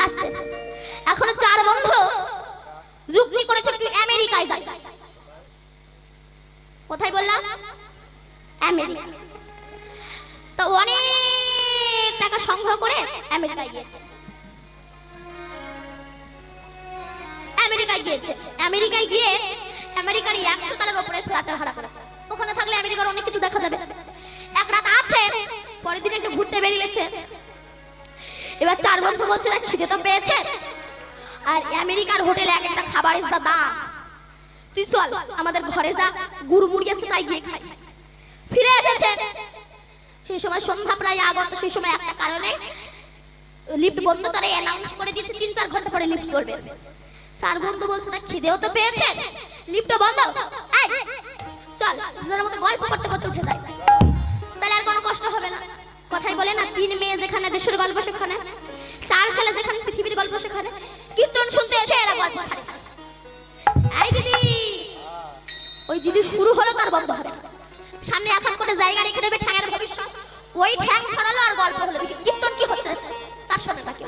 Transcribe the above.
আসছে। এখন চার বন্ধু যুক্তি করেছে একটু আমেরিকায় যাই। কোথায় বললাম? আমেরিকা। তো অনেক টাকা সংগ্রহ করে আমেরিকায় গিয়েছে। আমেরিকায় গিয়ে আমেরিকার 100 তলার উপরে ফ্ল্যাট ভাড়া করেছে। ওখানে থাকলে আমেরিকার অনেক কিছু দেখা যাবে। এক রাত আছে, পরের দিন একটু ঘুরতে বেরিয়েছে। এবার চার বন্ধু বলছে খিদে তো পেয়েছে, আর আমেরিকার হোটেলে এক একটা খাবারের যা দাম, তুই চল আমাদের ঘরে যা, গুরু মুড়ি আছে তাই গিয়ে খাই। ফিরে এসেছে, সেই সময় সন্ধ্যা প্রায় আগত। সেই সময় একটা কারণে লিফট বন্ধ করে অ্যানাউন্স করে দিয়েছে 3-4 ঘন্টা পরে লিফট চলবে। চার বন্ধু বলছে না খিদেও তো পেয়েছে, লিফট বন্ধ, এই চল নিজের মতো গল্প করতে করতে উঠে যাই, তাহলে আর কোনো কষ্ট হবে না। কথাই বলে না, 3 মেয়ে যেখানে দেশের গল্প সেখানে, 4 ছেলে যেখানে পৃথিবীর গল্প সেখানে। কীর্তন শুনতে এসে এরা গল্প ছাড়ে। এই দিদি, ওই দিদি শুরু হলো তার বন্ধ হবে। সামনে এক করে জায়গা রেখে দেবে ঠ্যাঙের ভবিষ্যৎ। ওই ঠ্যাং ছড়ালো আর গল্প হলো। কীর্তন কি হচ্ছে তার সাথে তাকে